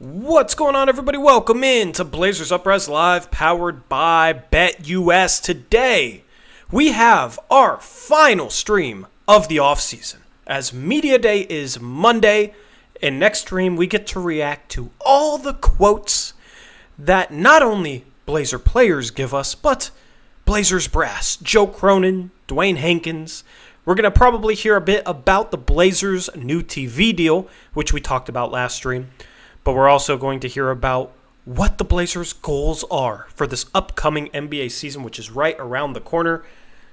What's going on, everybody? Welcome in to Blazers Uprise Live, powered by BetUS. Today, we have our final stream of the offseason, as Media Day is Monday, and next stream we get to react to all the quotes that not only Blazer players give us, but Blazers brass, Joe Cronin, Dwayne Hankins. We're going to probably hear a bit about the Blazers' new TV deal, which we talked about last stream. But we're also going to hear about what the Blazers' goals are for this upcoming NBA season, which is right around the corner.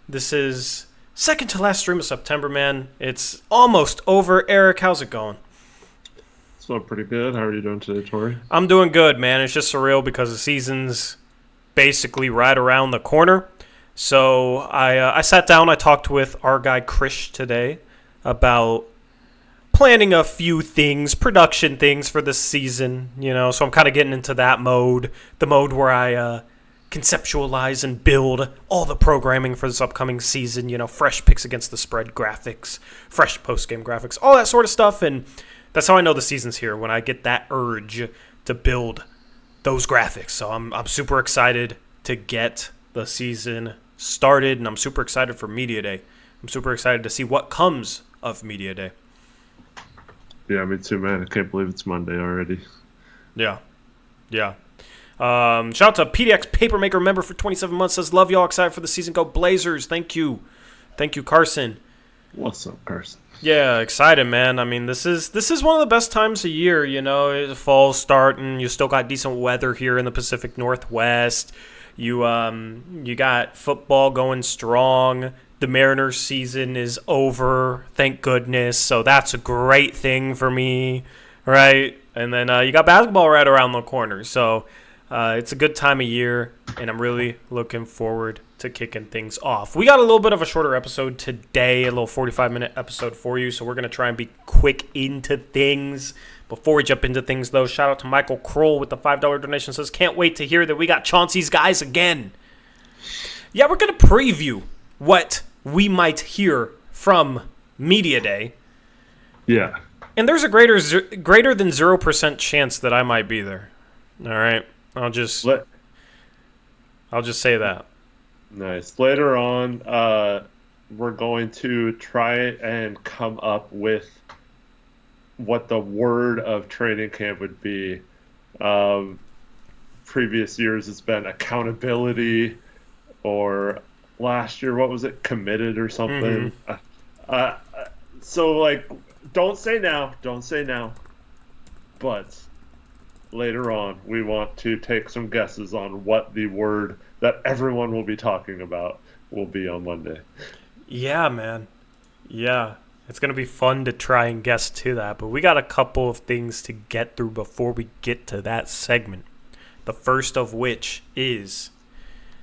This is second to last stream of September, man. It's almost over. Eric, how's it going? It's going pretty good. How are you doing today, Tori? I'm doing good, man. It's just surreal because the season's basically right around the corner. So I sat down, I talked with our guy Krish today about planning a few things, production things for this season, so I'm kind of getting into that mode, the mode where I conceptualize and build all the programming for this upcoming season, fresh picks against the spread graphics, fresh post-game graphics, all that sort of stuff, and that's how I know the season's here, when I get that urge to build those graphics. So I'm super excited to get the season started, and I'm super excited for Media Day. I'm super excited to see what comes of Media Day. Yeah, me too, man. I can't believe it's Monday already. Yeah. Shout out to PDX Papermaker member for 27 months. Says, love y'all. Excited for the season. Go Blazers. Thank you, Carson. What's up, Carson? Yeah, excited, man. I mean, this is one of the best times of year. Fall's starting. You still got decent weather here in the Pacific Northwest. You got football going strong. The Mariners season is over, thank goodness. So that's a great thing for me, right? And then you got basketball right around the corner. So it's a good time of year, and I'm really looking forward to kicking things off. We got a little bit of a shorter episode today, a little 45-minute episode for you. So we're going to try and be quick into things. Before we jump into things, though, shout out to Michael Kroll with the $5 donation. Says, can't wait to hear that we got Chauncey's guys again. Yeah, we're going to preview what we might hear from Media Day. Yeah. And there's a greater than 0% chance that I might be there. All right. I'll just say that. Nice. Later on, we're going to try and come up with what the word of training camp would be. Previous years it's been accountability, or last year, what was it? Committed or something. Mm-hmm. So, don't say now. But later on, we want to take some guesses on what the word that everyone will be talking about will be on Monday. Yeah, man. Yeah. It's going to be fun to try and guess to that. But we got a couple of things to get through before we get to that segment. The first of which is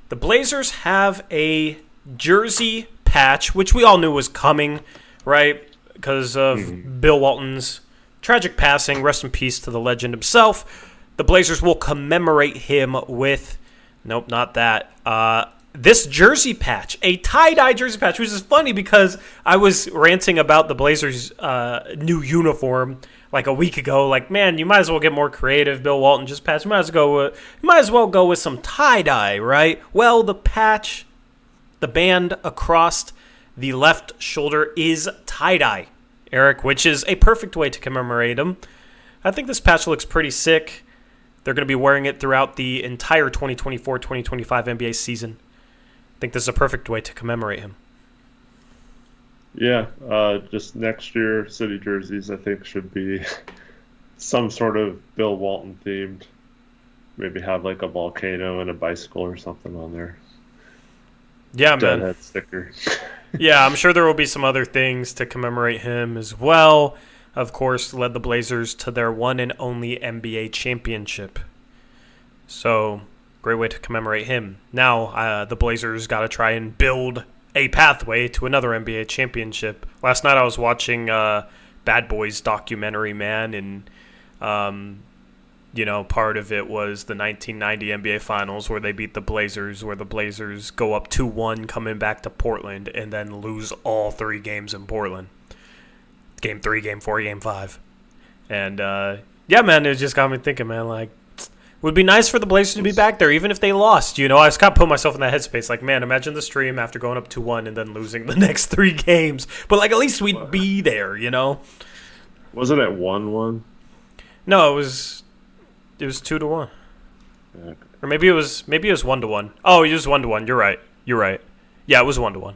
the Blazers have a jersey patch, which we all knew was coming, right? Because of Bill Walton's tragic passing. Rest in peace to the legend himself. The Blazers will commemorate him with, nope, not that, this jersey patch, a tie-dye jersey patch, which is funny because I was ranting about the Blazers' new uniform like a week ago. Like, man, you might as well get more creative. Bill Walton just passed. You might as well go with some tie-dye, right? Well, the patch, the band across the left shoulder is tie-dye, Eric, which is a perfect way to commemorate him. I think this patch looks pretty sick. They're going to be wearing it throughout the entire 2024-2025 NBA season. I think this is a perfect way to commemorate him. Yeah, just next year, city jerseys, I think, should be some sort of Bill Walton themed. Maybe have like a volcano and a bicycle or something on there. Yeah, man. Deadhead sticker. Yeah, I'm sure there will be some other things to commemorate him as well. Of course, led the Blazers to their one and only NBA championship. So, great way to commemorate him. Now, the Blazers got to try and build a pathway to another NBA championship. Last night I was watching Bad Boys documentary, man, and part of it was the 1990 NBA Finals where they beat the Blazers, where the Blazers go up 2-1 coming back to Portland and then lose all 3 games in Portland. Game 3, Game 4, Game 5. And Yeah, man, it just got me thinking, man, like, would be nice for the Blazers to be back there, even if they lost. I just got to put myself in that headspace. Like, man, imagine the stream after going up 2-1 and then losing the next 3 games. But, like, at least we'd be there, Wasn't it 1-1? No, it was 2-1. Yeah. Or maybe it was 1-1. Oh, it was 1-1. You're right. Yeah, it was 1-1.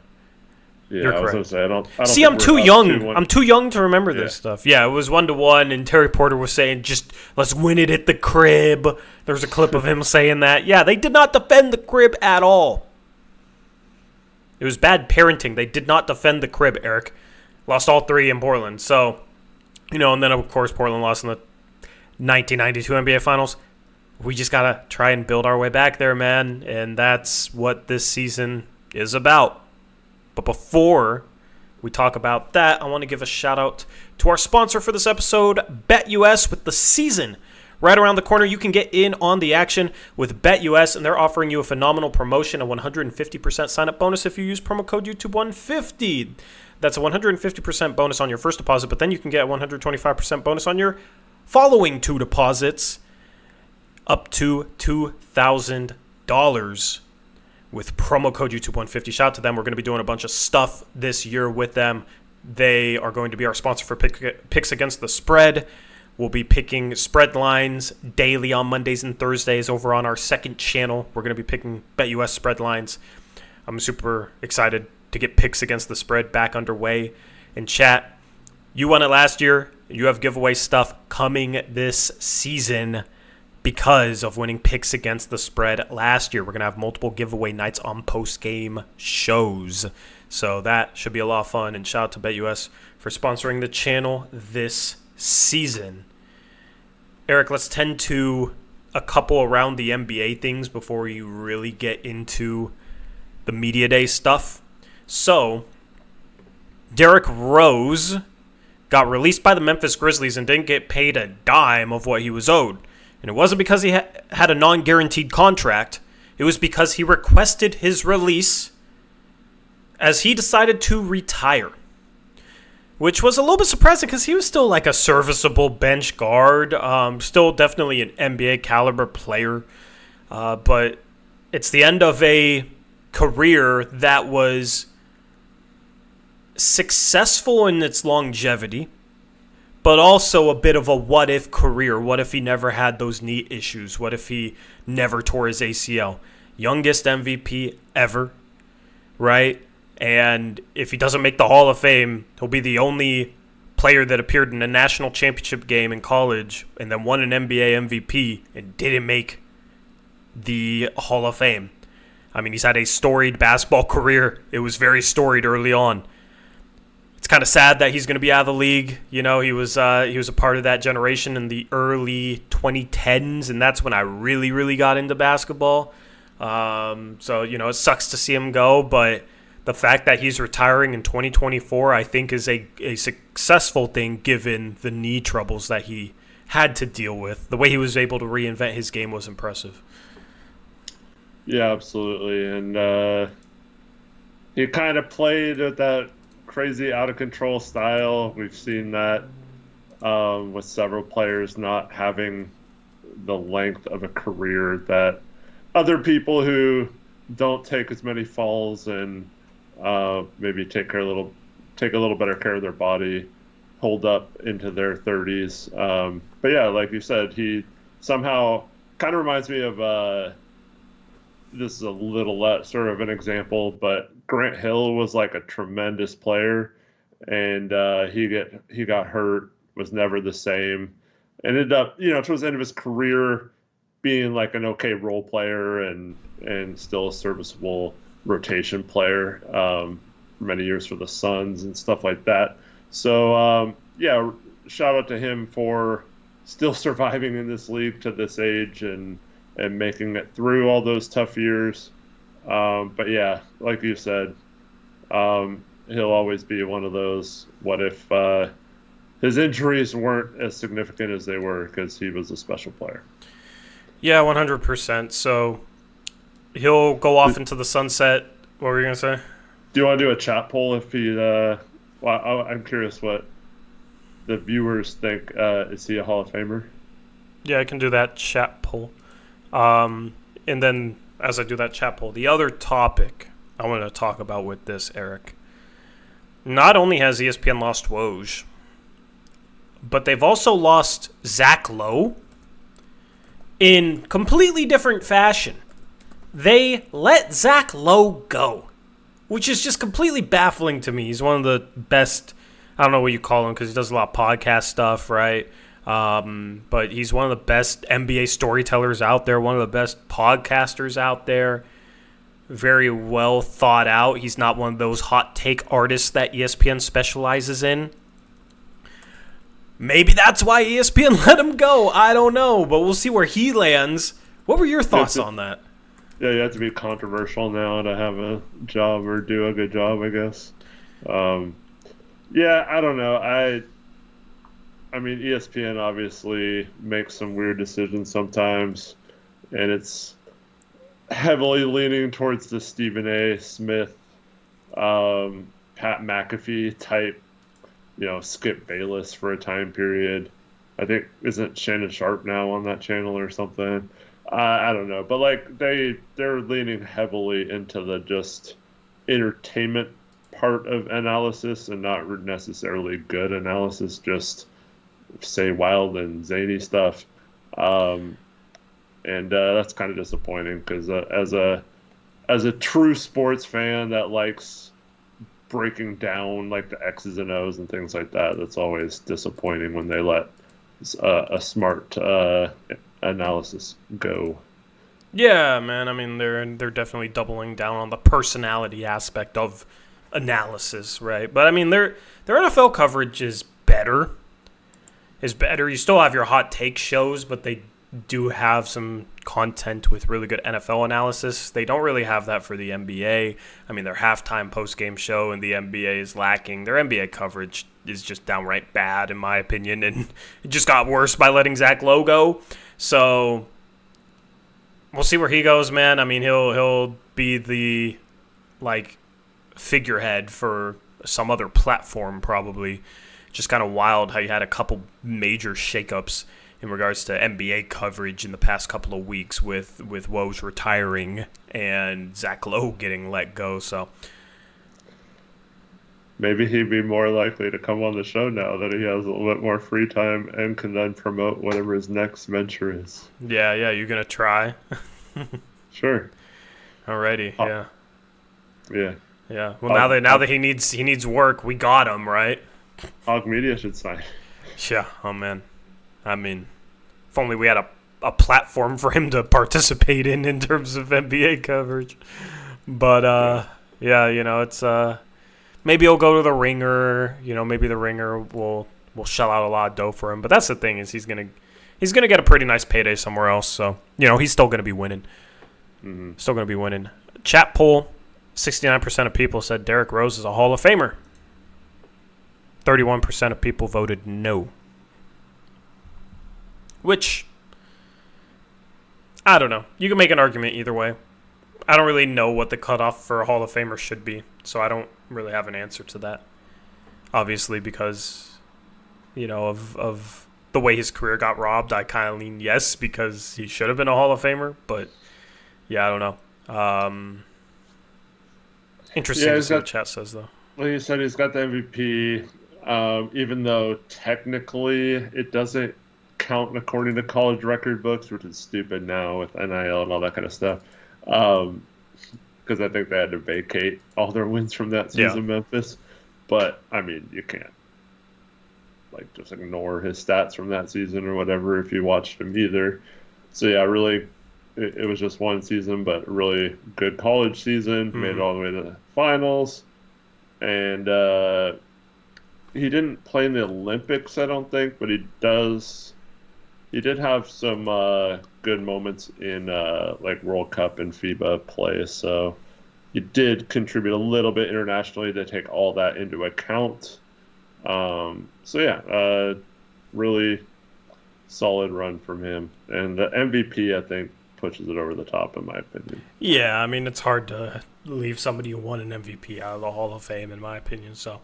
Yeah, You're I was correct. gonna say I don't See, think I'm too we're up young. 2-1. I'm too young to remember this stuff. Yeah, it was 1-1, and Terry Porter was saying, "Just let's win it at the crib." There's a clip of him saying that. Yeah, they did not defend the crib at all. It was bad parenting. They did not defend the crib, Eric. Lost all 3 in Portland. So, and then of course Portland lost in the 1992 NBA Finals. We just gotta try and build our way back there, man, and that's what this season is about. But before we talk about that, I want to give a shout out to our sponsor for this episode, BetUS. With the season right around the corner, you can get in on the action with BetUS, and they're offering you a phenomenal promotion, a 150% sign-up bonus if you use promo code YouTube150. That's a 150% bonus on your first deposit, but then you can get a 125% bonus on your following 2 deposits, up to $2,000. With promo code YouTube150. Shout out to them. We're going to be doing a bunch of stuff this year with them. They are going to be our sponsor for Picks Against the Spread. We'll be picking spread lines daily on Mondays and Thursdays over on our second channel. We're going to be picking BetUS spread lines. I'm super excited to get Picks Against the Spread back underway. And chat, you won it last year. You have giveaway stuff coming this season. Because of winning Picks Against the Spread last year, we're going to have multiple giveaway nights on post-game shows. So that should be a lot of fun. And shout out to BetUS for sponsoring the channel this season. Eric, let's tend to a couple around the NBA things before we really get into the media day stuff. So, Derrick Rose got released by the Memphis Grizzlies and didn't get paid a dime of what he was owed. And it wasn't because he had a non-guaranteed contract. It was because he requested his release as he decided to retire. Which was a little bit surprising because he was still like a serviceable bench guard. Still definitely an NBA caliber player. But it's the end of a career that was successful in its longevity, but also a bit of a what-if career. What if he never had those knee issues? What if he never tore his ACL? Youngest MVP ever, right? And if he doesn't make the Hall of Fame, he'll be the only player that appeared in a national championship game in college and then won an NBA MVP and didn't make the Hall of Fame. I mean, he's had a storied basketball career. It was very storied early on. It's kind of sad that he's going to be out of the league. He was a part of that generation in the early 2010s, and that's when I really, really got into basketball. So it sucks to see him go, but the fact that he's retiring in 2024, I think, is a successful thing given the knee troubles that he had to deal with. The way he was able to reinvent his game was impressive. Yeah, absolutely. And he kind of played at that crazy out-of-control style. We've seen that with several players not having the length of a career that other people who don't take as many falls and maybe take a little better care of their body hold up into their 30s. But yeah, like you said, he somehow kind of reminds me of this is a little sort of an example, but Grant Hill was like a tremendous player, and he got hurt, was never the same, ended up towards the end of his career being like an okay role player and still a serviceable rotation player for many years for the Suns and stuff like that. So yeah, shout out to him for still surviving in this league to this age and making it through all those tough years. But yeah, like you said, he'll always be one of those what if his injuries weren't as significant as they were, because he was a special player. Yeah, 100%. So he'll go off into the sunset. What were you going to say? Do you want to do a chat poll if he I'm curious what the viewers think. Is he a Hall of Famer? Yeah, I can do that chat poll. And then as I do that chat poll, the other topic I want to talk about with this, Eric. Not only has ESPN lost Woj, but they've also lost Zach Lowe in completely different fashion. They let Zach Lowe go, which is just completely baffling to me. He's one of the best, I don't know what you call him because he does a lot of podcast stuff, right? But he's one of the best NBA storytellers out there, one of the best podcasters out there. Very well thought out. He's not one of those hot take artists that ESPN specializes in. Maybe that's why ESPN let him go. I don't know, but we'll see where he lands. What were your thoughts on that? Yeah, you have to be controversial now to have a job or do a good job, I guess. Yeah, I don't know. I mean, ESPN obviously makes some weird decisions sometimes, and it's heavily leaning towards the Stephen A. Smith, Pat McAfee type, Skip Bayless for a time period. I think, isn't Shannon Sharp now on that channel or something? I don't know. But, like, they're leaning heavily into the just entertainment part of analysis and not necessarily good analysis, just say wild and zany stuff. And that's kind of disappointing because as a true sports fan that likes breaking down like the X's and O's and things like that, that's always disappointing when they let a smart analysis go. Yeah, man. I mean, they're definitely doubling down on the personality aspect of analysis, right? But I mean, their NFL coverage is better. You still have your hot take shows, but they do have some content with really good NFL analysis. They don't really have that for the NBA. I mean, their halftime post-game show in the NBA is lacking. Their NBA coverage is just downright bad, in my opinion, and it just got worse by letting Zach Lowe go. So we'll see where he goes, man. I mean, he'll be the figurehead for some other platform probably. Just kind of wild how you had a couple major shakeups in regards to NBA coverage in the past couple of weeks with Woj retiring and Zach Lowe getting let go. So maybe he'd be more likely to come on the show now that he has a little bit more free time and can then promote whatever his next venture is. Yeah, you're gonna try. Sure. Alrighty, yeah. Yeah. Yeah. Well, now that he needs work, we got him, right? Hog Media should sign. Yeah. Oh man. I mean, if only we had a platform for him to participate in terms of NBA coverage. But yeah, it's maybe he'll go to the Ringer. Maybe the Ringer will shell out a lot of dough for him. But that's the thing is he's gonna get a pretty nice payday somewhere else. So he's still gonna be winning. Mm-hmm. Still gonna be winning. Chat poll: 69% of people said Derrick Rose is a Hall of Famer. 31% of people voted no. Which, I don't know. You can make an argument either way. I don't really know what the cutoff for a Hall of Famer should be, so I don't really have an answer to that. Obviously, because, of the way his career got robbed, I kind of lean yes, because he should have been a Hall of Famer. But, yeah, I don't know. Interesting to see what chat says, though. Well, he said he's got the MVP, even though technically it doesn't count according to college record books, which is stupid now with NIL and all that kind of stuff. Because I think they had to vacate all their wins from that season, yeah. Memphis. But, I mean, you can't, just ignore his stats from that season or whatever if you watched him either. So, yeah, really, it was just one season, but a really good college season. Mm-hmm. Made it all the way to the finals. And he didn't play in the Olympics, I don't think, but he did have some good moments in World Cup and FIBA play, so he did contribute a little bit internationally to take all that into account. Really solid run from him. And the MVP, I think, pushes it over the top, in my opinion. Yeah, I mean, it's hard to leave somebody who won an MVP out of the Hall of Fame, in my opinion, so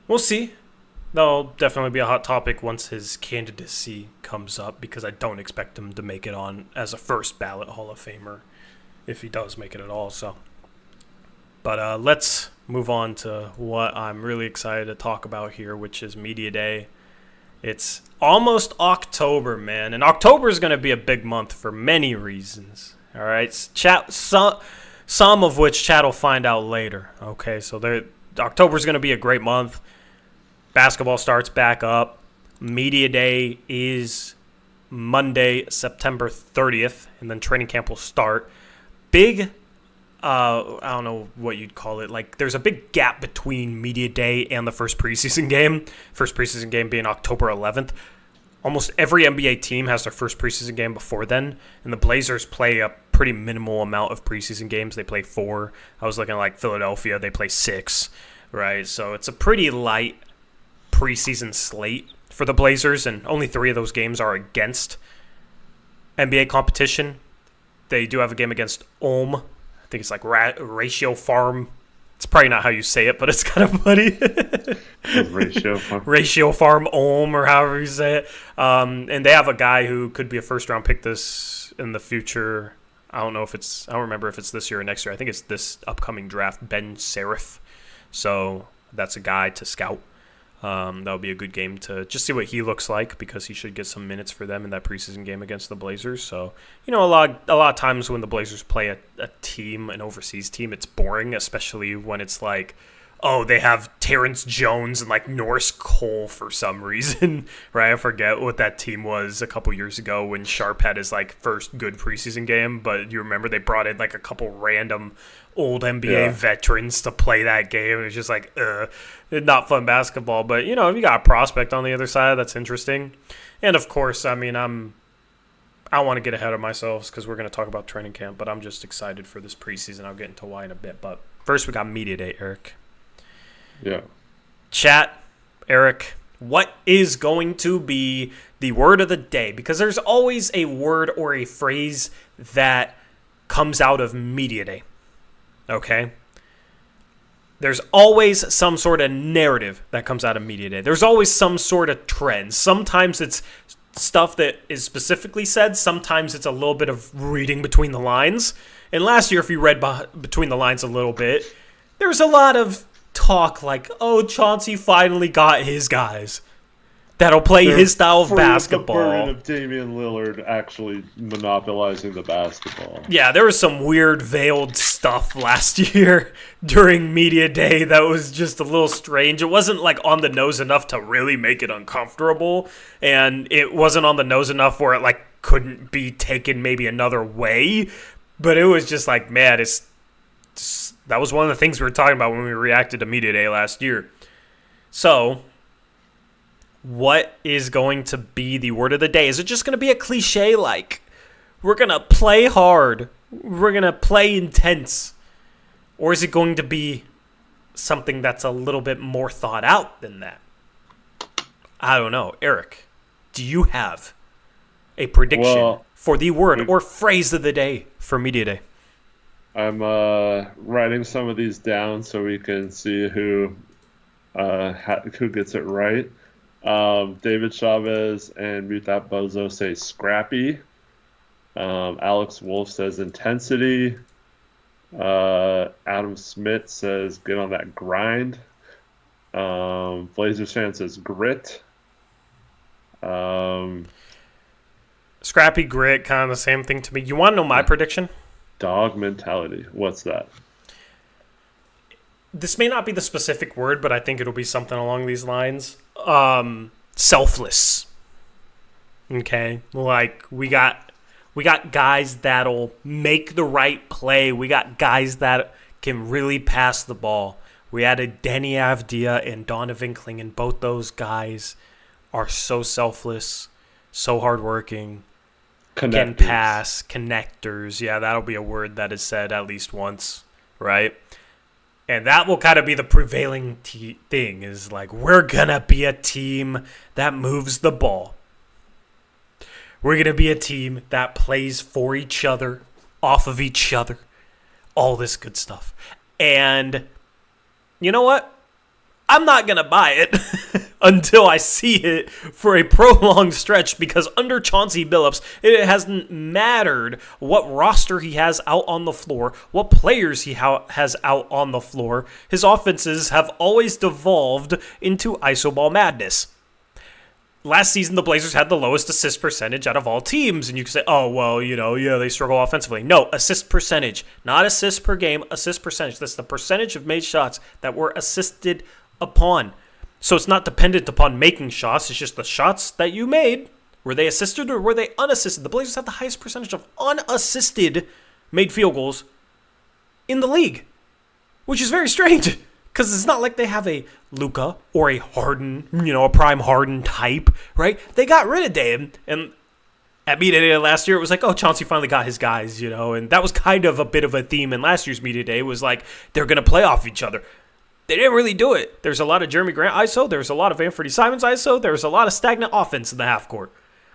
we'll see. That'll definitely be a hot topic once his candidacy comes up, because I don't expect him to make it on as a first ballot Hall of Famer if he does make it at all. So, but let's move on to what I'm really excited to talk about here, which is Media Day. It's almost October, man, and October is going to be a big month for many reasons. All right, some of which chat will find out later. Okay, so October is going to be a great month. Basketball starts back up. Media Day is Monday, September 30th, and then training camp will start. Big, I don't know what you'd call it. Like, there's a big gap between Media Day and the first preseason game. First preseason game being October 11th. Almost every NBA team has their first preseason game before then, and the Blazers play a pretty minimal amount of preseason games. They play 4. I was looking at, like, Philadelphia. They play 6, right? So it's a pretty light preseason slate for the Blazers, and only 3 of those games are against NBA competition. They do have a game against Ulm. I think it's like Ratio Farm. It's probably not how you say it, but it's kind of funny. Ratio Farm Ulm, or however you say it. And they have a guy who could be a first-round pick this in the future. I don't remember if it's this year or next year. I think it's this upcoming draft, Ben Serif. So that's a guy to scout. That'll be a good game to just see what he looks like, because he should get some minutes for them in that preseason game against the Blazers. So, a lot of times when the Blazers play a team, an overseas team, it's boring, especially when it's like, oh, they have Terrence Jones and like Norris Cole for some reason, right? I forget what that team was a couple years ago when Sharp had his like first good preseason game, but you remember they brought in like a couple random old NBA veterans to play that game. It was just like, not fun basketball. But, if you got a prospect on the other side, that's interesting. And, of course, I don't want to get ahead of myself because we're going to talk about training camp, but I'm just excited for this preseason. I'll get into why in a bit. But first, we got Media Day, Eric. Yeah. Chat, Eric, what is going to be the word of the day? Because there's always a word or a phrase that comes out of Media Day. Okay? There's always some sort of narrative that comes out of Media Day. There's always some sort of trend. Sometimes it's stuff that is specifically said. Sometimes it's a little bit of reading between the lines. And last year, if you read between the lines a little bit, there was a lot of talk like, oh, Chauncey finally got his guys that'll play his style of basketball. The burden of Damian Lillard actually monopolizing the basketball. Yeah, there was some weird veiled stuff last year during Media Day that was just a little strange. It wasn't like on the nose enough to really make it uncomfortable, and it wasn't on the nose enough where it like couldn't be taken maybe another way. But it was just like, man, that was one of the things we were talking about when we reacted to Media Day last year. So, what is going to be the word of the day? Is it just going to be a cliche like, we're going to play hard, we're going to play intense? Or is it going to be something that's a little bit more thought out than that? I don't know. Eric, do you have a prediction for the word or phrase of the day for Media Day? I'm writing some of these down so we can see who gets it right. David Chavez and Mutat Bozo say scrappy. Alex Wolf says intensity. Adam Smith says get on that grind. Blazers fan says grit. Scrappy, grit, kind of the same thing to me. You want to know my prediction? Dog mentality. What's that? This may not be the specific word, but I think it'll be something along these lines. Selfless. Okay? Like, we got guys that'll make the right play. We got guys that can really pass the ball. We added Denny Avdia and Donovan Kling, and both those guys are so selfless, so hardworking. Can pass, connectors. Yeah, that'll be a word that is said at least once, right? And that will kind of be the prevailing thing is like, we're going to be a team that moves the ball. We're going to be a team that plays for each other, off of each other, all this good stuff. And you know what? I'm not going to buy it until I see it for a prolonged stretch, because under Chauncey Billups, it hasn't mattered what roster he has out on the floor, what players he has out on the floor. His offenses have always devolved into iso ball madness. Last season, the Blazers had the lowest assist percentage out of all teams, and you can say, oh, well, they struggle offensively. No, assist percentage, not assists per game, assist percentage. That's the percentage of made shots that were assisted upon. So it's not dependent upon making shots. It's just the shots that you made. Were they assisted or were they unassisted? The Blazers had the highest percentage of unassisted made field goals in the league, which is very strange. Because it's not like they have a Luka or a Harden, a prime Harden type, right? They got rid of Dame, and at media day last year, it was like, oh, Chauncey finally got his guys, and that was kind of a bit of a theme in last year's media day, was like, they're going to play off each other. They didn't really do it. There's a lot of Jeremy Grant ISO, there's a lot of Anthony Simons ISO, there's a lot of stagnant offense in the half court.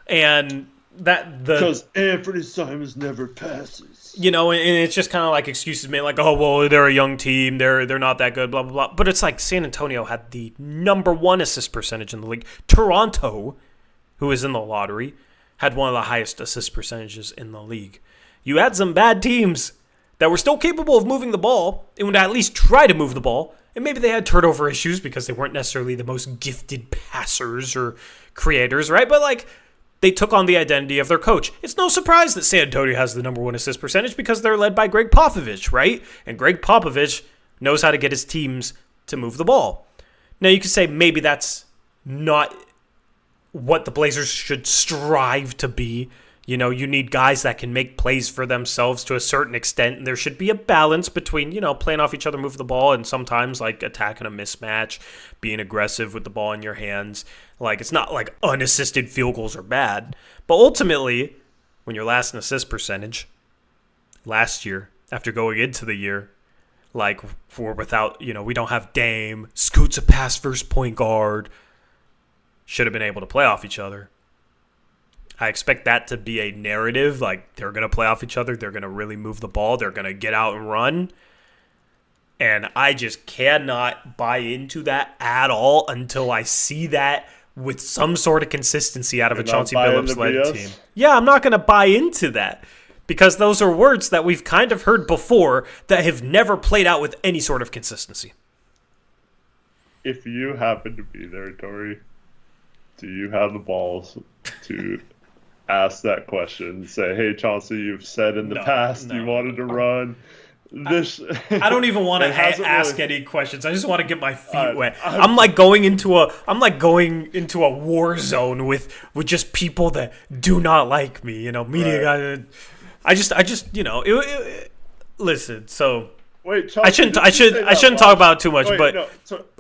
And because Anthony Simons never passes. And it's just kind of like excuses made, like, oh, well, they're a young team, they're not that good, blah, blah, blah. But it's like San Antonio had the number 1 assist percentage in the league. Toronto, who is in the lottery, had one of the highest assist percentages in the league. You had some bad teams that were still capable of moving the ball and would at least try to move the ball. And maybe they had turnover issues because they weren't necessarily the most gifted passers or creators, right? But, like, they took on the identity of their coach. It's no surprise that San Antonio has the number 1 assist percentage because they're led by Greg Popovich, right? And Greg Popovich knows how to get his teams to move the ball. Now, you could say maybe that's not what the Blazers should strive to be. You need guys that can make plays for themselves to a certain extent, and there should be a balance between, playing off each other, moving the ball, and sometimes, like, attacking a mismatch, being aggressive with the ball in your hands. Like, it's not like unassisted field goals are bad. But ultimately, when your last assist percentage, last year, after going into the year, like, without, we don't have Dame, Scoot's a pass first point guard, should have been able to play off each other. I expect that to be a narrative, like, they're going to play off each other, they're going to really move the ball, they're going to get out and run. And I just cannot buy into that at all until I see that with some sort of consistency out of a Chauncey Billups-led team. Yeah, I'm not going to buy into that, because those are words that we've kind of heard before that have never played out with any sort of consistency. If you happen to be there, Tori, do you have the balls to ask that question? Say, hey, Chauncey, you've said in the past you wanted to run this. I don't even want to ask any questions. I just want to get my feet wet. I'm like going into a war zone with just people that do not like me. Media guys. I just listen. So wait, Chauncey, I shouldn't talk about it too much. But no,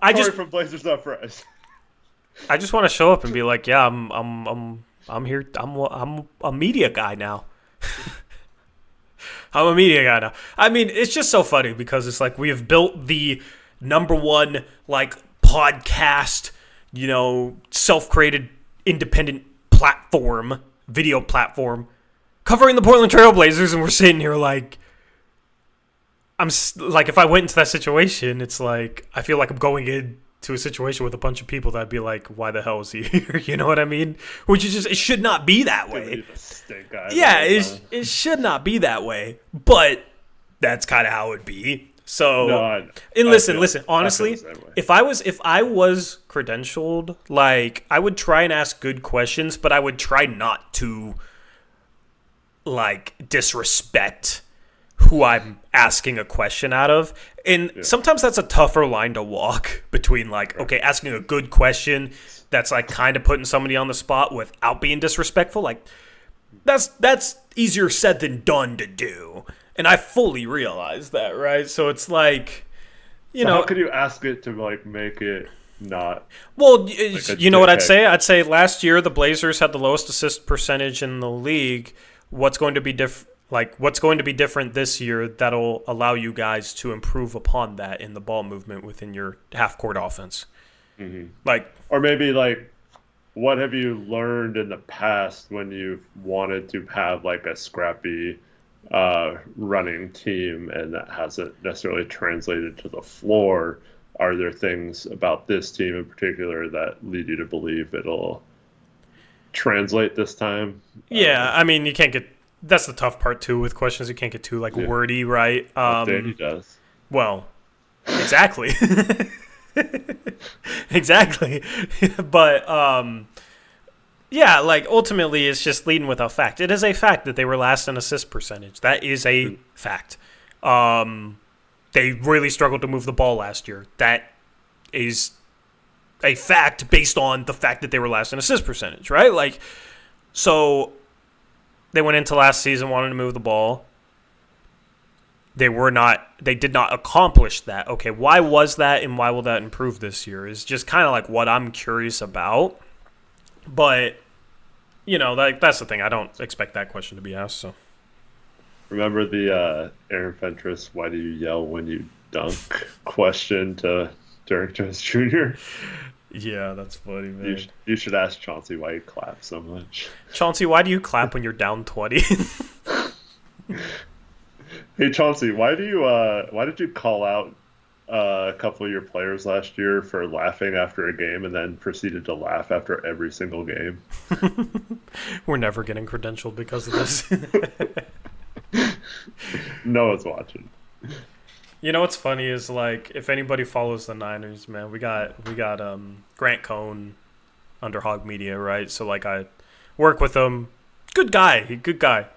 I just from Blazers Uprise. I just want to show up and be like, yeah, I'm here. I'm a media guy now. I'm a media guy now. I mean, it's just so funny because it's like we have built the number 1 like podcast, self-created independent platform, video platform, covering the Portland Trail Blazers, and we're sitting here like, if I went into that situation, it's like I feel like I'm going into a situation with a bunch of people that'd be like, why the hell is he here? You know what I mean? Which is just, it should not be that way. Yeah, it should not be that way, but that's kind of how it'd be. So, listen, honestly, if I was credentialed, like, I would try and ask good questions, but I would try not to, like, disrespect who I'm asking a question out of. And sometimes that's a tougher line to walk between, like, okay, asking a good question that's, like, kind of putting somebody on the spot without being disrespectful. Like, that's easier said than done to do. And I fully realize that, right? So it's like, how could you ask it to, like, make it not? Well, like, you know what I'd say? I'd say last year the Blazers had the lowest assist percentage in the league. What's going to be different this year that'll allow you guys to improve upon that in the ball movement within your half-court offense? Mm-hmm. Like, or maybe, like, what have you learned in the past when you've wanted to have, like, a scrappy running team and that hasn't necessarily translated to the floor? are there things about this team in particular that lead you to believe it'll translate this time? Yeah, I mean, you can't get. That's the tough part too with questions. You can't get too like Yeah, wordy, right? Danny does. Well, exactly, exactly. But yeah, like ultimately, it's just leading with a fact. It is a fact that they were last in assist percentage. That is a fact. They really struggled to move the ball last year. That is a fact based on the fact that they were last in assist percentage, right? Like, so they went into last season wanting to move the ball. They did not accomplish that. Okay, why was that and why will that improve this year is just kind of like what I'm curious about. But, that's the thing. I don't expect that question to be asked, so. Remember the Aaron Fentress, why do you yell when you dunk question to Derek Jones Jr.? Yeah, that's funny, man. You should ask Chauncey why you clap so much. Chauncey, why do you clap when you're down 20? Hey Chauncey, why did you call out a couple of your players last year for laughing after a game and then proceeded to laugh after every single game? We're never getting credentialed because of this. No one's watching. You know what's funny is like if anybody follows the Niners, man, we got Grant Cohn under Hog Media, right? So like I work with him. Good guy.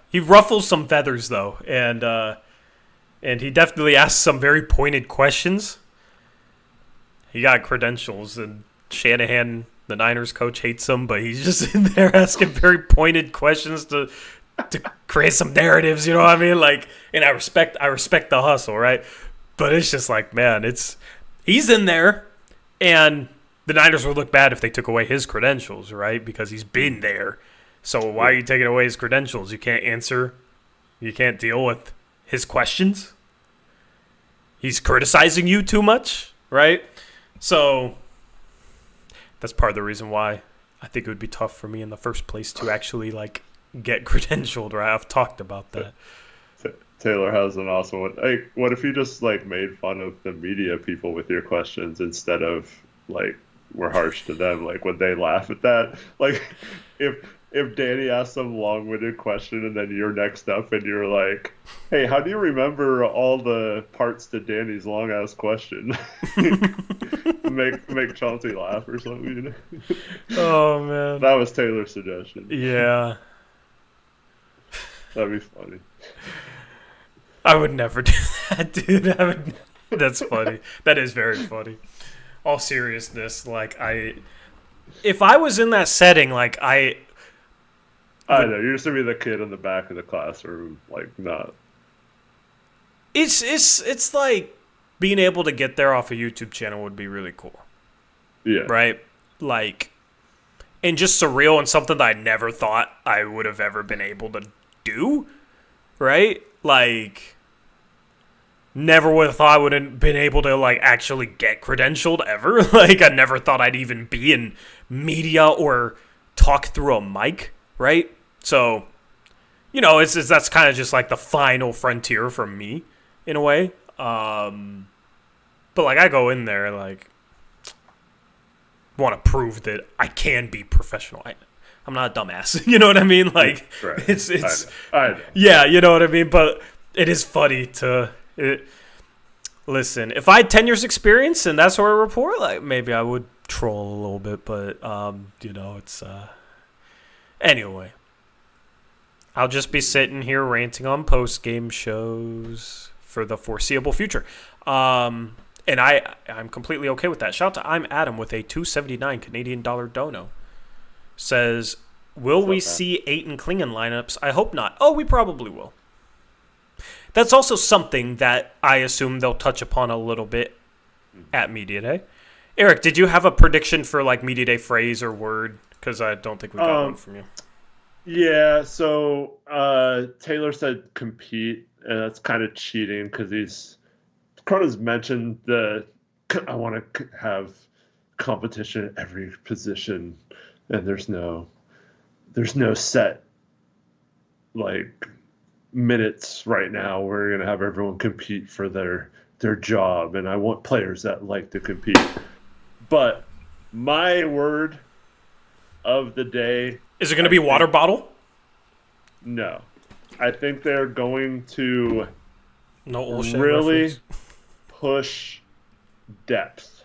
He ruffles some feathers though, and he definitely asks some very pointed questions. He got credentials, and Shanahan, the Niners coach, hates him, but he's just in there asking very pointed questions to create some narratives. You know what I mean? Like, and I respect the hustle, right? But it's just like, man, he's in there, and the Niners would look bad if they took away his credentials, right? Because he's been there. So why are you taking away his credentials? You can't answer. You can't deal with his questions. He's criticizing you too much, right? So that's part of the reason why I think it would be tough for me in the first place to actually like get credentialed, right? I've talked about that. Taylor has an awesome one. Like, what if you just like made fun of the media people with your questions instead of like we're harsh to them? Like, would they laugh at that? Like, if Danny asks some long-winded question and then you're next up and you're like, "Hey, how do you remember all the parts to Danny's long-ass question?" make Chauncey laugh or something. You know? Oh man, that was Taylor's suggestion. Yeah, that'd be funny. I would never do that, dude. That's funny. That is very funny. All seriousness, like if I was in that setting, like I know you're just gonna be the kid in the back of the classroom, like not. It's like being able to get there off a YouTube channel would be really cool. Yeah. Right. Like, and just surreal and something that I never thought I would have ever been able to do. Right. Like. Never would have thought I would have been able to, like, actually get credentialed ever. Like, I never thought I'd even be in media or talk through a mic, right? So, that's kind of just, like, the final frontier for me, in a way. But, like, I go in there, like, want to prove that I can be professional. I'm not a dumbass. You know what I mean? Like, right. It's I know. Yeah, you know what I mean? But it is funny to... Listen, if I had 10 years experience and that's what I report, like maybe I would troll a little bit, but it's anyway. I'll just be sitting here ranting on post-game shows for the foreseeable future. And I'm completely okay with that. Shout out to I'm Adam with a $2.79 Canadian dollar dono. Says, will we see Ayton Klingon lineups? I hope not. Oh, we probably will. That's also something that I assume they'll touch upon a little bit at Media Day. Eric, did you have a prediction for like Media Day phrase or word? Because I don't think we got one from you. Yeah, so Taylor said compete, and that's kind of cheating because Cronin's mentioned I want to have competition at every position, and there's no set like minutes right now. We're gonna have everyone compete for their their job, and I want players that like to compete. But my word of the day, Is it going to be water bottle? no. I think they're going to No Olshan really reference. push depth.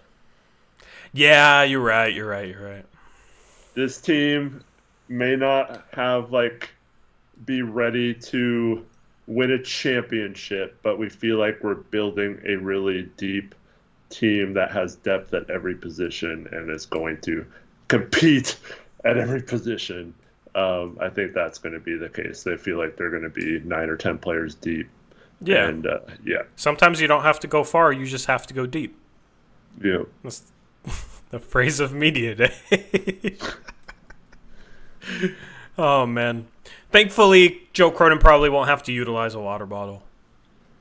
Yeah, you're right. This team may not have be ready to win a championship, but we feel like we're building a really deep team that has depth at every position and is going to compete at every position. I think that's going to be the case. They feel like they're going to be 9 or 10 players deep. Yeah. And Sometimes you don't have to go far, you just have to go deep. Yeah. That's the phrase of media day. Oh, man. Thankfully, Joe Cronin probably won't have to utilize a water bottle.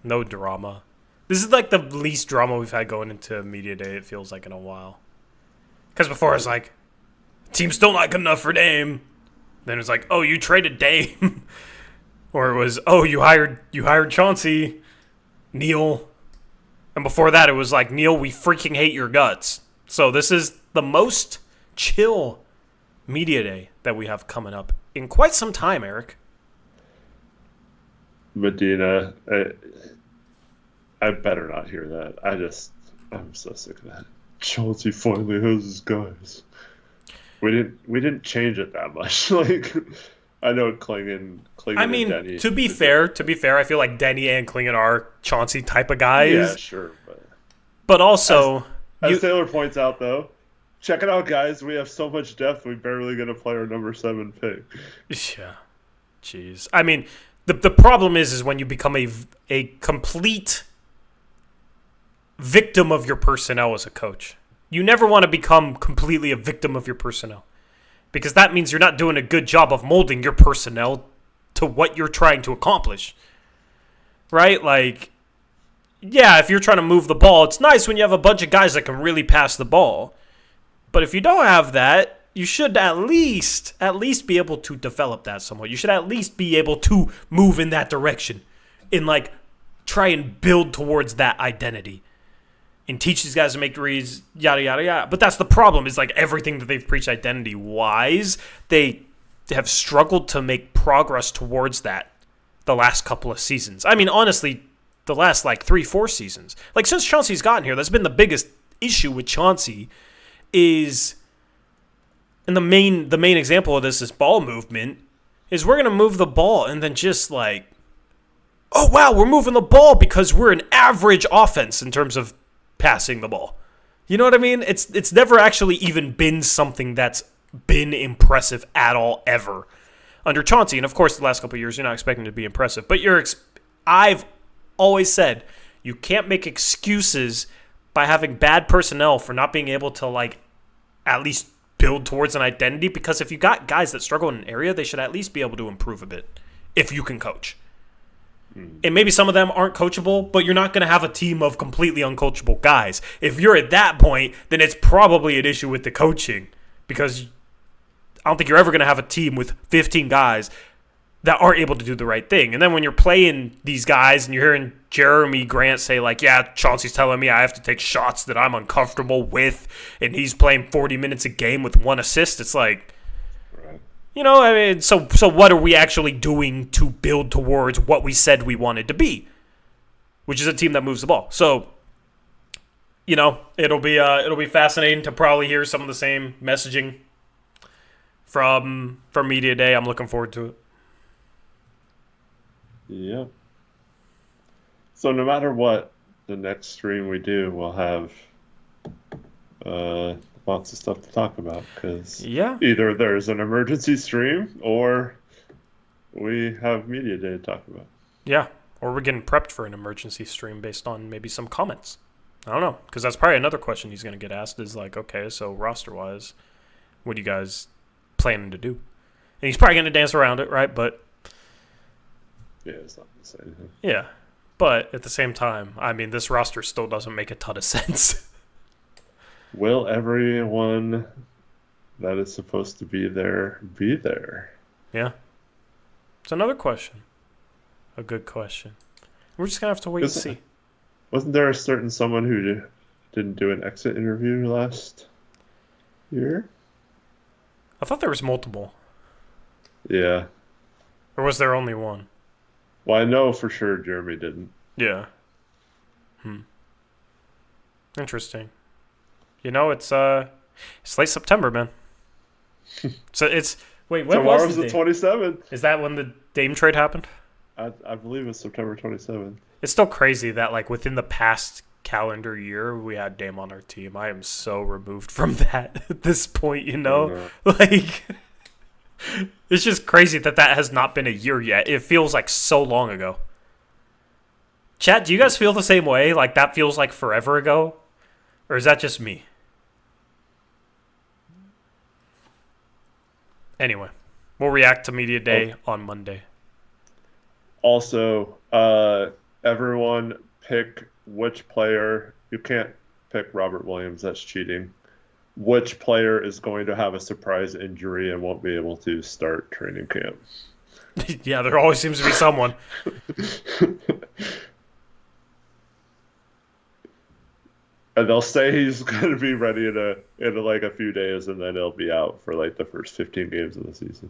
No drama. This is like the least drama we've had going into media day, it feels like, in a while. Because before it's like, team's still not good enough for Dame. Then it's like, oh, you traded Dame. Or it was, oh, you hired Chauncey, Neil. And before that, it was like, Neil, we freaking hate your guts. So this is the most chill media day that we have coming up in quite some time, Eric. Medina, I better not hear that. I'm so sick of that. Chauncey finally has his guys. We didn't change it that much. I know Klingon. I mean, and Denny, to be fair, I feel like Denny and Klingon are Chauncey type of guys. Yeah, sure. But also, as Taylor points out, though, check it out, guys. We have so much depth. We're barely going to play our number 7 pick. Yeah. Jeez. I mean, the problem is when you become a complete victim of your personnel as a coach. You never want to become completely a victim of your personnel. Because that means you're not doing a good job of molding your personnel to what you're trying to accomplish. Right? Like, yeah, if you're trying to move the ball, it's nice when you have a bunch of guys that can really pass the ball. But if you don't have that, you should at least be able to develop that somewhat. You should at least be able to move in that direction and, try and build towards that identity. And teach these guys to make reads, yada, yada, yada. But that's the problem, is everything that they've preached identity-wise, they have struggled to make progress towards that the last couple of seasons. I mean, honestly, the last, 3-4 seasons. Since Chauncey's gotten here, that's been the biggest issue with Chauncey is, and the main example of this is ball movement, is we're going to move the ball and then just, oh, wow, we're moving the ball because we're an average offense in terms of passing the ball. You know what I mean? It's never actually even been something that's been impressive at all ever under Chauncey. And of course, the last couple of years, you're not expecting it to be impressive. But I've always said you can't make excuses by having bad personnel for not being able to at least build towards an identity. Because if you got guys that struggle in an area, they should at least be able to improve a bit if you can coach. And maybe some of them aren't coachable, but you're not going to have a team of completely uncoachable guys. If you're at that point, then it's probably an issue with the coaching, because I don't think you're ever going to have a team with 15 guys that aren't able to do the right thing. And then when you're playing these guys and you're hearing Jeremy Grant say, yeah, Chauncey's telling me I have to take shots that I'm uncomfortable with, and he's playing 40 minutes a game with 1 assist, it's like, you know, I mean, so what are we actually doing to build towards what we said we wanted to be, which is a team that moves the ball? So, you know, it'll be fascinating to probably hear some of the same messaging from Media Day. I'm looking forward to it. Yeah. So no matter what the next stream we do, we'll have lots of stuff to talk about, because either there's an emergency stream or we have Media Day to talk about. Yeah, or we're getting prepped for an emergency stream based on maybe some comments. I don't know, because that's probably another question he's going to get asked is okay, so roster-wise, what are you guys planning to do? And he's probably going to dance around it, right? But yeah, it's not going to say anything. Yeah, but at the same time, I mean, this roster still doesn't make a ton of sense. Will everyone that is supposed to be there be there? Yeah. It's another question. A good question. We're just going to have to wait and see. Wasn't there a certain someone who didn't do an exit interview last year? I thought there was multiple. Yeah. Or was there only one? Well, I know for sure Jeremy didn't. Yeah. Interesting. It's late September, man. So it's wait, when Tomorrow's was the 27th. Is that when the Dame trade happened? I believe it's September 27th. It's still crazy that like within the past calendar year we had Dame on our team. I am so removed from that at this point, Like it's just crazy that has not been a year yet. It feels like so long ago. Chat, do you guys feel the same way? Like that feels like forever ago? Or is that just me? Anyway, we'll react to Media Day on Monday. Also, everyone pick which player. You can't pick Robert Williams. That's cheating. Which player is going to have a surprise injury and won't be able to start training camp? Yeah, there always seems to be someone. And they'll say he's going to be ready in like a few days, and then he'll be out for like the first 15 games of the season.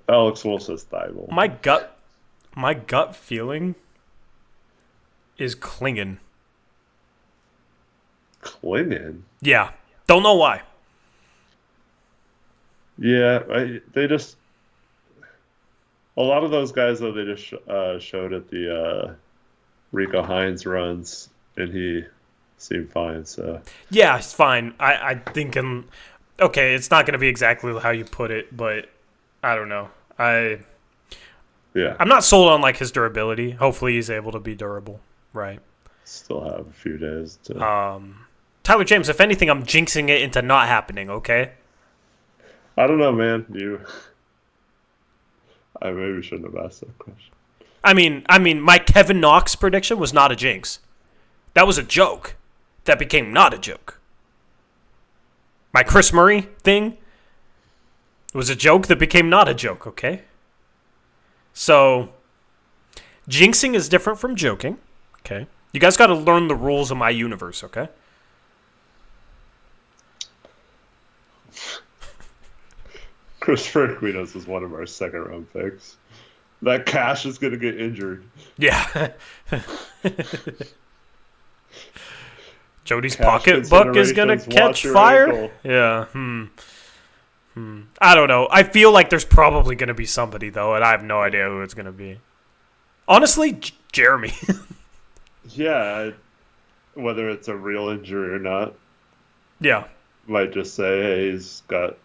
Alex Wolf says Thibault. My gut feeling is Klingon. Klingon? Yeah. Don't know why. Yeah, a lot of those guys, though, they just showed at the Rico Hines runs, and he seemed fine. So yeah, it's fine. I think okay, it's not going to be exactly how you put it, but I don't know. I'm not sold on like his durability. Hopefully, he's able to be durable, right? Still have a few days to. Tyler James, if anything, I'm jinxing it into not happening. Okay. I don't know, man. I maybe shouldn't have asked that question. I mean, my Kevin Knox prediction was not a jinx. That was a joke. That became not a joke. My Chris Murray thing was a joke that became not a joke, okay? So, jinxing is different from joking, okay? You guys got to learn the rules of my universe, okay? Christopher Aquinas is one of our second-round picks. That Cash is going to get injured. Yeah. Jody's pocketbook is going to catch fire? Ankle. Yeah. I don't know. I feel like there's probably going to be somebody, though, and I have no idea who it's going to be. Honestly, Jeremy. Yeah. Whether it's a real injury or not. Yeah. Might just say, hey, he's got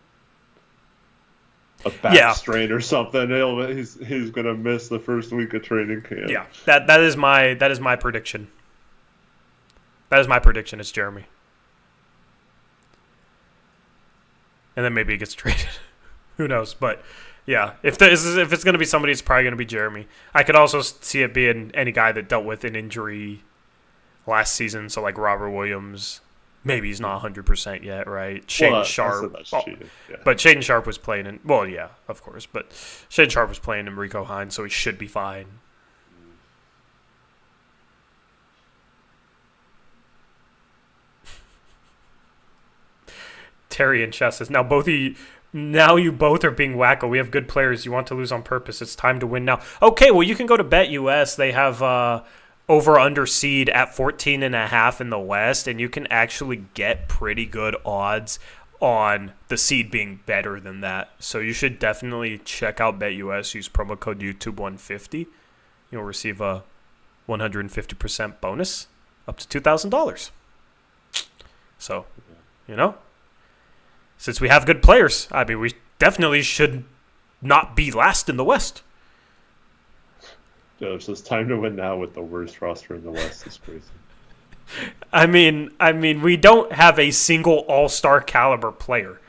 a back strain or something. He's going to miss the first week of training camp. Yeah. That is my prediction. That is my prediction. It's Jeremy. And then maybe he gets traded. Who knows? But yeah, if it's going to be somebody, it's probably going to be Jeremy. I could also see it being any guy that dealt with an injury last season. So like Robert Williams. Maybe he's not 100% yet, right? Shaden Sharp. Yeah. But Shaden Sharp was playing in... Well, yeah, of course. But Shaden Sharp was playing in Rico Hines, so he should be fine. Terry and Chess says, now you both are being wacko. We have good players. You want to lose on purpose. It's time to win now. Okay, well, you can go to BetUS. They have... over-under seed at 14.5 in the West, and you can actually get pretty good odds on the seed being better than that. So you should definitely check out BetUS. Use promo code YouTube150. You'll receive a 150% bonus up to $2,000. So, since we have good players, I mean, we definitely should not be last in the West. So it's time to win now with the worst roster in the West. Is crazy. I mean, we don't have a single all-star caliber player.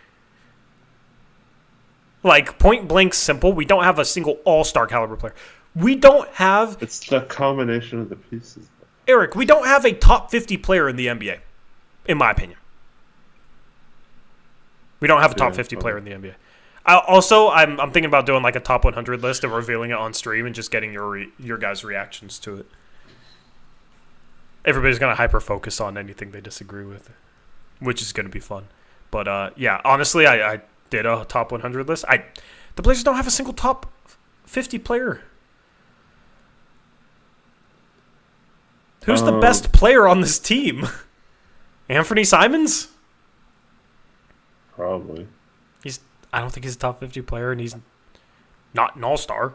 Like, point blank simple, we don't have a single all-star caliber player. We don't have... It's the combination of the pieces. Eric, we don't have a top 50 player in the NBA, in my opinion. We don't have a top 50 player in the NBA. I'm thinking about doing like a top 100 list and revealing it on stream and just getting your guys' reactions to it. everybody's going to hyper-focus on anything they disagree with, which is going to be fun. But, yeah, honestly, I did a top 100 list. The Blazers don't have a single top 50 player. Who's the best player on this team? Anthony Simons? Probably. I don't think he's a top 50 player, and he's not an all-star.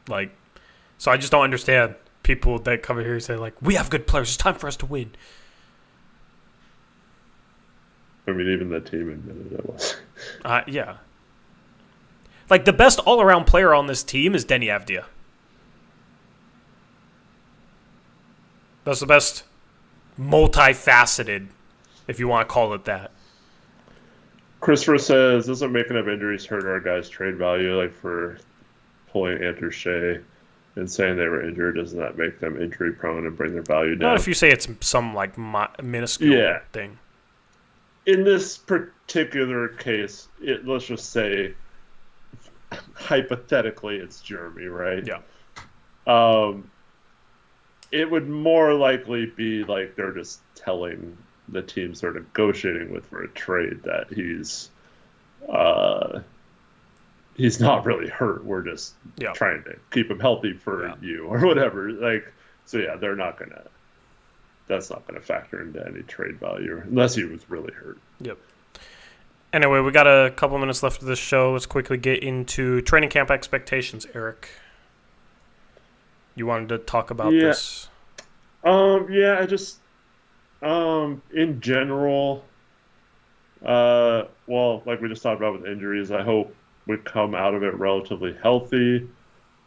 Like, so I just don't understand people that come here and say, like, we have good players. It's time for us to win. I mean, even the team admitted it was. Yeah. Like, the best all-around player on this team is Denny Avdia. That's the best multifaceted, if you want to call it that. Christopher says, doesn't making up injuries hurt our guys' trade value? Like for pulling Andrew Shea and saying they were injured, doesn't that make them injury prone and bring their value down? Not if you say it's some like minuscule thing. In this particular case, let's just say hypothetically it's Jeremy, right? Yeah. It would more likely be like they're just telling the teams they're negotiating with for a trade that he's not really hurt. We're just trying to keep him healthy for you or whatever. Like, so yeah, that's not gonna factor into any trade value unless he was really hurt. Yep. Anyway, we got a couple minutes left of this show. Let's quickly get into training camp expectations, Eric. You wanted to talk about this? I just in general, well, like we just talked about with injuries, I hope we come out of it relatively healthy.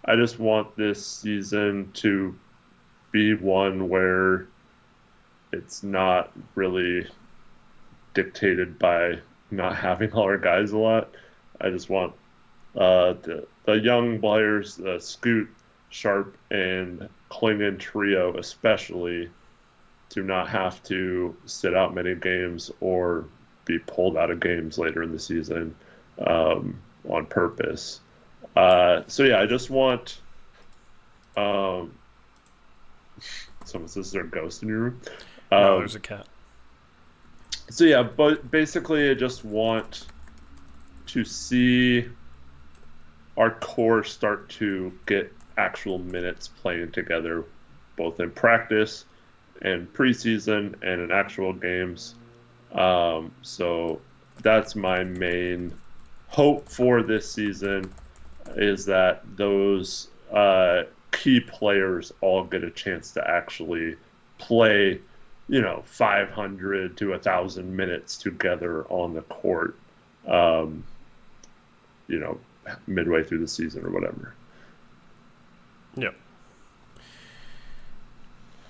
I just want this season to be one where it's not really dictated by not having all our guys a lot. I just want the young players, Scoot, Sharp, and Klingon trio especially, to not have to sit out many games or be pulled out of games later in the season on purpose. I just want someone says there's a ghost in your room. No, there's a cat. But basically I just want to see our core start to get actual minutes playing together, both in practice and preseason and in actual games. So that's my main hope for this season, is that those key players all get a chance to actually play, 500 to 1,000 minutes together on the court, midway through the season or whatever. Yep.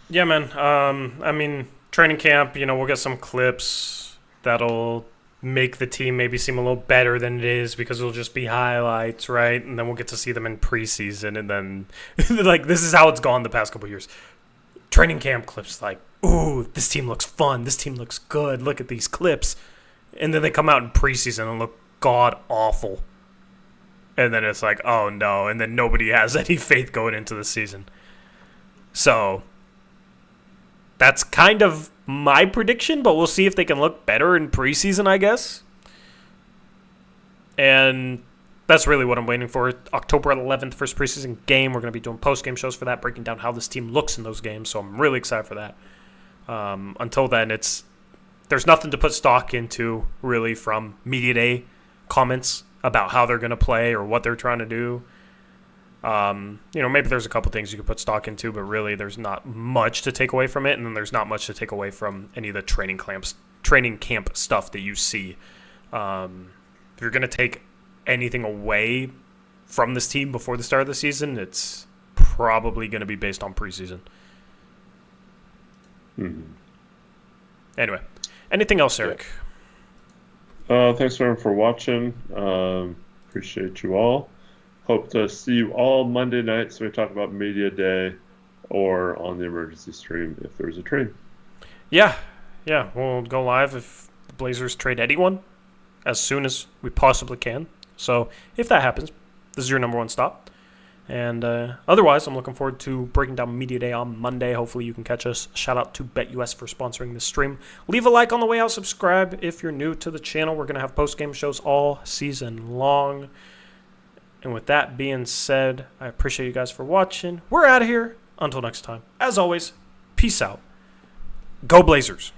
Yeah, man. I mean, training camp, we'll get some clips that'll make the team maybe seem a little better than it is because it'll just be highlights, right? And then we'll get to see them in preseason. And then, like, this is how it's gone the past couple of years. Training camp clips like, ooh, this team looks fun. This team looks good. Look at these clips. And then they come out in preseason and look god-awful. And then it's like, oh, no. And then nobody has any faith going into the season. So that's kind of my prediction, but we'll see if they can look better in preseason, I guess. And that's really what I'm waiting for. October 11th, first preseason game. We're going to be doing post-game shows for that, breaking down how this team looks in those games. So I'm really excited for that. Until then, there's nothing to put stock into, really, from media day comments about how they're going to play or what they're trying to do. Maybe there's a couple things you could put stock into, but really there's not much to take away from it, and then there's not much to take away from any of the training camp stuff that you see. If you're going to take anything away from this team before the start of the season, it's probably going to be based on preseason. Mm-hmm. Anyway, anything else, Eric? Thanks everyone for watching. Appreciate you all. Hope to see you all Monday night so we talk about Media Day or on the emergency stream if there's a trade. Yeah, we'll go live if the Blazers trade anyone as soon as we possibly can. So if that happens, this is your number one stop. And otherwise, I'm looking forward to breaking down Media Day on Monday. Hopefully you can catch us. Shout out to BetUS for sponsoring this stream. Leave a like on the way out. Subscribe if you're new to the channel. We're going to have post-game shows all season long. And with that being said, I appreciate you guys for watching. We're out of here. Until next time. As always, peace out. Go Blazers.